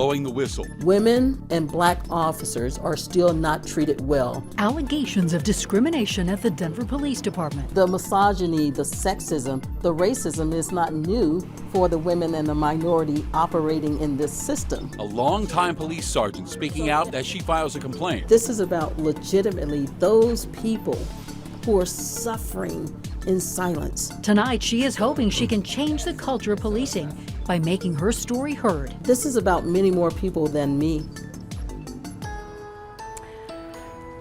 blowing the whistle. Women and black officers are still not treated well. Allegations of discrimination at the Denver Police Department. The misogyny, the sexism, the racism is not new for the women and the minority operating in this system. A longtime police sergeant speaking out as she files a complaint. This is about legitimately those people who are suffering in silence. Tonight, she is hoping she can change the culture of policing by making her story heard. This is about many more people than me.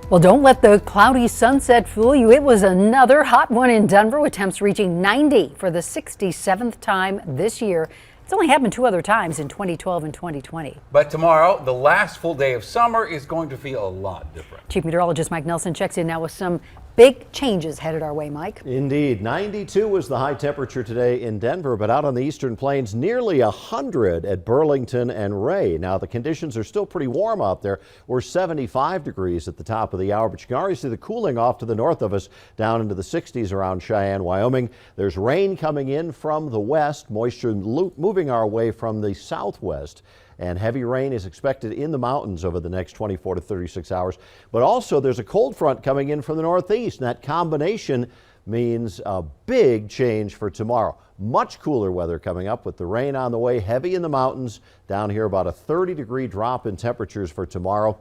Well, don't let the cloudy sunset fool you. It was another hot one in Denver, with temps reaching 90 for the 67th time this year. It's only happened 2 other times in 2012 and 2020. But tomorrow, the last full day of summer, is going to feel a lot different. Chief Meteorologist Mike Nelson checks in now with some big changes headed our way, Mike. Indeed. 92 was the high temperature today in Denver, but out on the eastern plains, nearly 100 at Burlington and Ray. Now, the conditions are still pretty warm out there. We're 75 degrees at the top of the hour, but you can already see the cooling off to the north of us, down into the 60s around Cheyenne, Wyoming. There's rain coming in from the west, moisture moving our way from the southwest. And heavy rain is expected in the mountains over the next 24 to 36 hours. But also there's a cold front coming in from the northeast, and that combination means a big change for tomorrow. Much cooler weather coming up with the rain on the way, heavy in the mountains. Down here about a 30-degree drop in temperatures for tomorrow.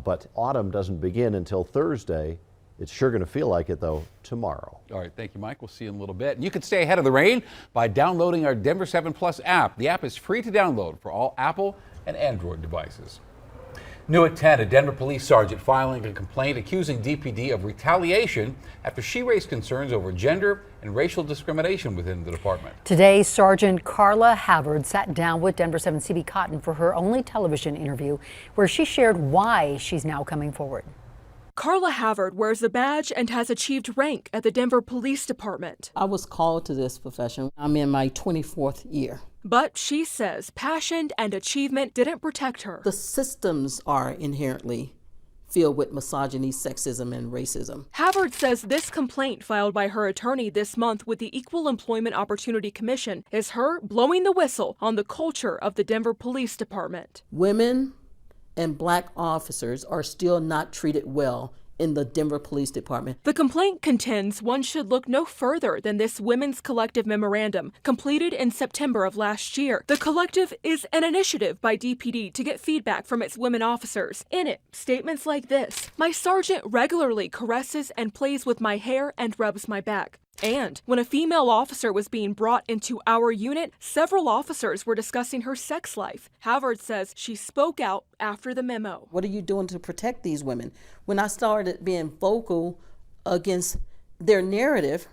But autumn doesn't begin until Thursday. It's sure going to feel like it, though, tomorrow. All right, thank you, Mike. We'll see you in a little bit. And you can stay ahead of the rain by downloading our Denver 7 Plus app. The app is free to download for all Apple and Android devices. New at 10, a Denver police sergeant filing a complaint accusing DPD of retaliation after she raised concerns over gender and racial discrimination within the department. Today, Sergeant Carla Havard sat down with Denver 7 CB Cotton for her only television interview, where she shared why she's now coming forward. Carla Havard wears a badge and has achieved rank at the Denver Police Department. I was called to this profession. I'm in my 24th year. But she says passion and achievement didn't protect her. The systems are inherently filled with misogyny, sexism, and racism. Havard says this complaint filed by her attorney this month with the Equal Employment Opportunity Commission is her blowing the whistle on the culture of the Denver Police Department. Women and black officers are still not treated well in the Denver Police Department. The complaint contends one should look no further than this Women's Collective Memorandum completed in September of last year. The collective is an initiative by DPD to get feedback from its women officers. In it, statements like this: "My sergeant regularly caresses and plays with my hair and rubs my back." And when a female officer was being brought into our unit, several officers were discussing her sex life. Havard says she spoke out after the memo. What are you doing to protect these women? When I started being vocal against their narrative,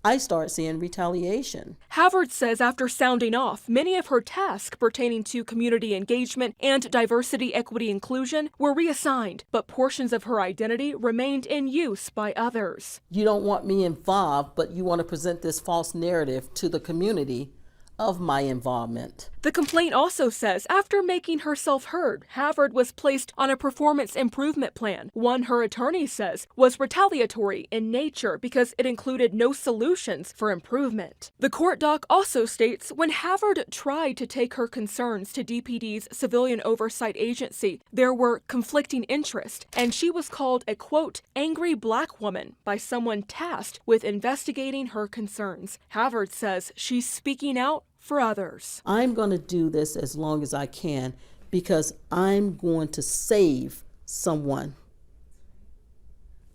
I started seeing retaliation. Havard says after sounding off, many of her tasks pertaining to community engagement and diversity, equity, inclusion were reassigned, but portions of her identity remained in use by others. You don't want me involved, but you want to present this false narrative to the community of my involvement. The complaint also says after making herself heard, Havard was placed on a performance improvement plan. One her attorney says was retaliatory in nature because it included no solutions for improvement. The court doc also states when Havard tried to take her concerns to DPD's Civilian Oversight Agency, there were conflicting interests, and she was called a, quote, angry black woman by someone tasked with investigating her concerns. Havard says she's speaking out for others. I'm going to do this as long as I can because I'm going to save someone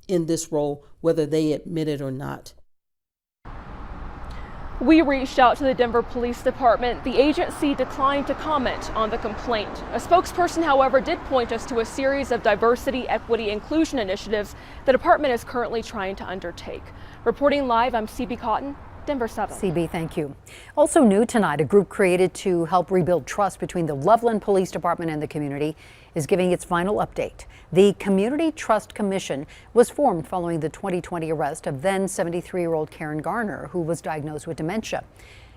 in this role, whether they admit it or not. We reached out to the Denver Police Department. The agency declined to comment on the complaint. A spokesperson, however, did point us to a series of diversity, equity, inclusion initiatives the department is currently trying to undertake. Reporting live, I'm CB Cotton, Denver 7. CB, thank you. Also new tonight, a group created to help rebuild trust between the Loveland Police Department and the community is giving its final update. The Community Trust Commission was formed following the 2020 arrest of then 73-year-old Karen Garner, who was diagnosed with dementia.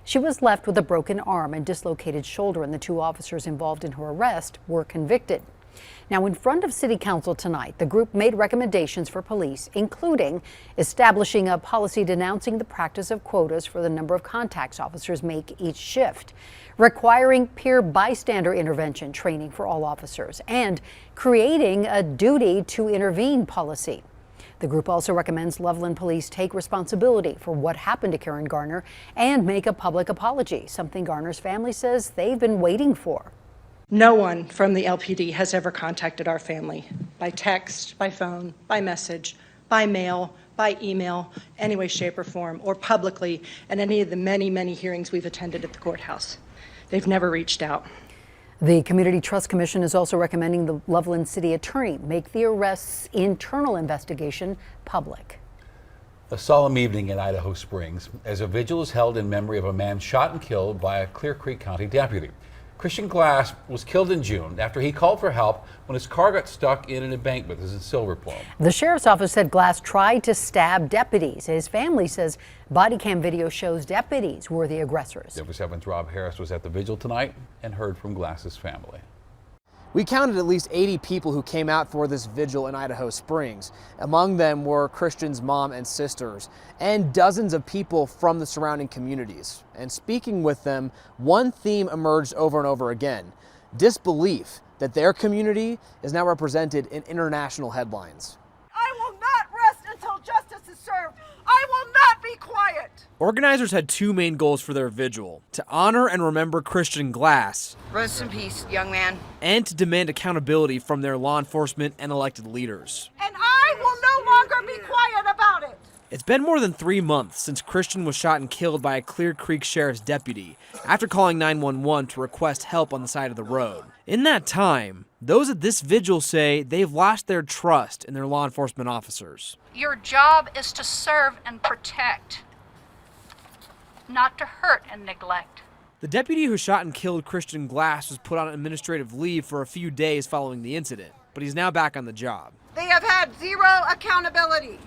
She was left with a broken arm and dislocated shoulder, and the 2 officers involved in her arrest were convicted. Now, in front of City Council tonight, the group made recommendations for police, including establishing a policy denouncing the practice of quotas for the number of contacts officers make each shift, requiring peer bystander intervention training for all officers, and creating a duty to intervene policy. The group also recommends Loveland Police take responsibility for what happened to Karen Garner and make a public apology, something Garner's family says they've been waiting for. No one from the LPD has ever contacted our family by text, by phone, by message, by mail, by email, any way, shape, or form, or publicly at any of the many, many hearings we've attended at the courthouse. They've never reached out. The Community Trust Commission is also recommending the Loveland City Attorney make the arrest's internal investigation public. A solemn evening in Idaho Springs as a vigil is held in memory of a man shot and killed by a Clear Creek County deputy. Christian Glass was killed in June after he called for help when his car got stuck in an embankment. This is in Silver Plume. The sheriff's office said Glass tried to stab deputies. His family says body cam video shows deputies were the aggressors. Denver 7's Rob Harris was at the vigil tonight and heard from Glass's family. We counted at least 80 people who came out for this vigil in Idaho Springs. Among them were Christian's mom and sisters, and dozens of people from the surrounding communities. And speaking with them, one theme emerged over and over again: disbelief that their community is now represented in international headlines. I will not rest until justice is served. I will not be quiet. Organizers had two main goals for their vigil: to honor and remember Christian Glass, Rest in peace, young man. and to demand accountability from their law enforcement and elected leaders. And I will no longer be quiet about it. It's been more than 3 months since Christian was shot and killed by a Clear Creek Sheriff's deputy after calling 911 to request help on the side of the road. In that time, those at this vigil say they've lost their trust in their law enforcement officers. Your job is to serve and protect, not to hurt and neglect. The deputy who shot and killed Christian Glass was put on administrative leave for a few days following the incident, but he's now back on the job. They have had zero accountability.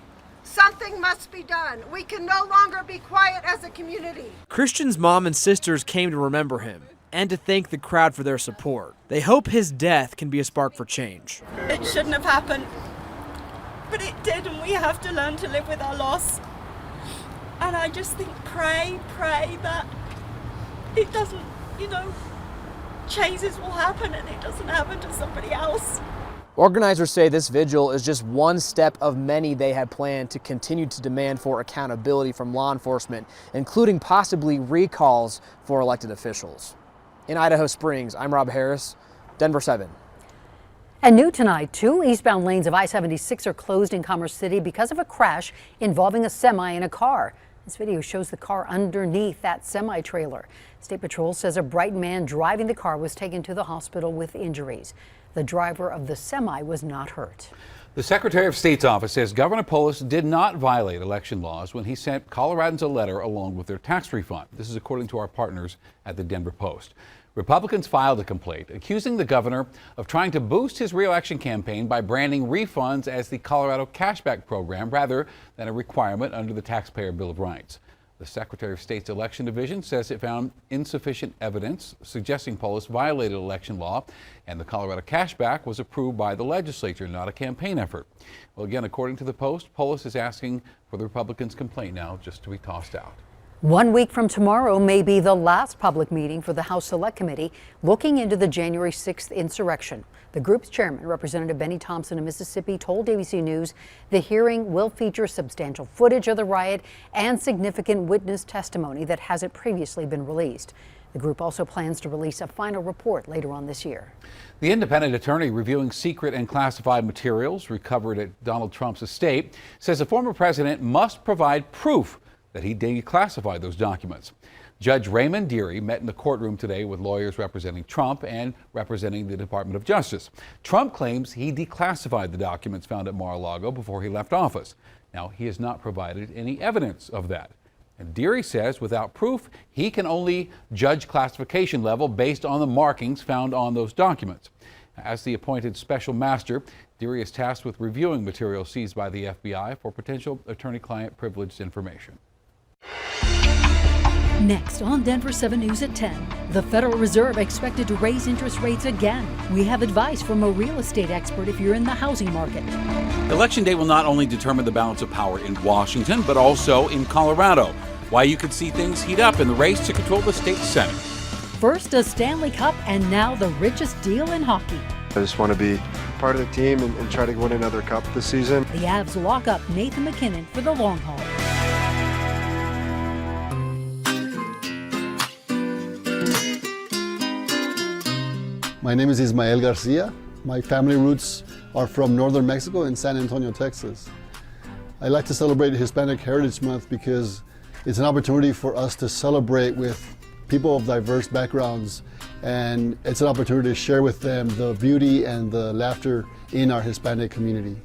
Something must be done. We can no longer be quiet as a community. Christian's mom and sisters came to remember him and to thank the crowd for their support. They hope his death can be a spark for change. It shouldn't have happened, but it did, and we have to learn to live with our loss. And I just think, pray that it doesn't, changes will happen and it doesn't happen to somebody else. Organizers say this vigil is just one step of many they had planned to continue to demand for accountability from law enforcement, including possibly recalls for elected officials. In Idaho Springs, I'm Rob Harris, Denver 7. And new tonight, 2 eastbound lanes of I-76 are closed in Commerce City because of a crash involving a semi and a car. This video shows the car underneath that semi-trailer. State Patrol says a Brighton man driving the car was taken to the hospital with injuries. The driver of the semi was not hurt. The Secretary of State's office says Governor Polis did not violate election laws when he sent Coloradans a letter along with their tax refund. This is according to our partners at the Denver Post. Republicans filed a complaint accusing the governor of trying to boost his re-election campaign by branding refunds as the Colorado Cashback Program rather than a requirement under the Taxpayer Bill of Rights. The Secretary of State's Election Division says it found insufficient evidence suggesting Polis violated election law, and the Colorado Cashback was approved by the legislature, not a campaign effort. Well, again, according to the Post, Polis is asking for the Republicans' complaint now just to be tossed out. 1 week from tomorrow may be the last public meeting for the House Select Committee looking into the January 6th insurrection. The group's chairman, Representative Benny Thompson of Mississippi, told ABC News the hearing will feature substantial footage of the riot and significant witness testimony that hasn't previously been released. The group also plans to release a final report later on this year. The independent attorney reviewing secret and classified materials recovered at Donald Trump's estate says the former president must provide proof that he declassified those documents. Judge Raymond Deary met in the courtroom today with lawyers representing Trump and representing the Department of Justice. Trump claims he declassified the documents found at Mar-a-Lago before he left office. Now, he has not provided any evidence of that. And Deary says without proof, he can only judge classification level based on the markings found on those documents. As the appointed special master, Deary is tasked with reviewing material seized by the FBI for potential attorney-client privileged information. Next on Denver 7 News at 10, the Federal Reserve expected to raise interest rates again. We have advice from a real estate expert if you're in the housing market. Election day will not only determine the balance of power in Washington, but also in Colorado. Why you could see things heat up in the race to control the state Senate. First a Stanley Cup, and now the richest deal in hockey. I just want to be part of the team and try to win another cup this season. The Avs lock up Nathan McKinnon for the long haul. My name is Ismael Garcia. My family roots are from northern Mexico in San Antonio, Texas. I like to celebrate Hispanic Heritage Month because it's an opportunity for us to celebrate with people of diverse backgrounds, and it's an opportunity to share with them the beauty and the laughter in our Hispanic community.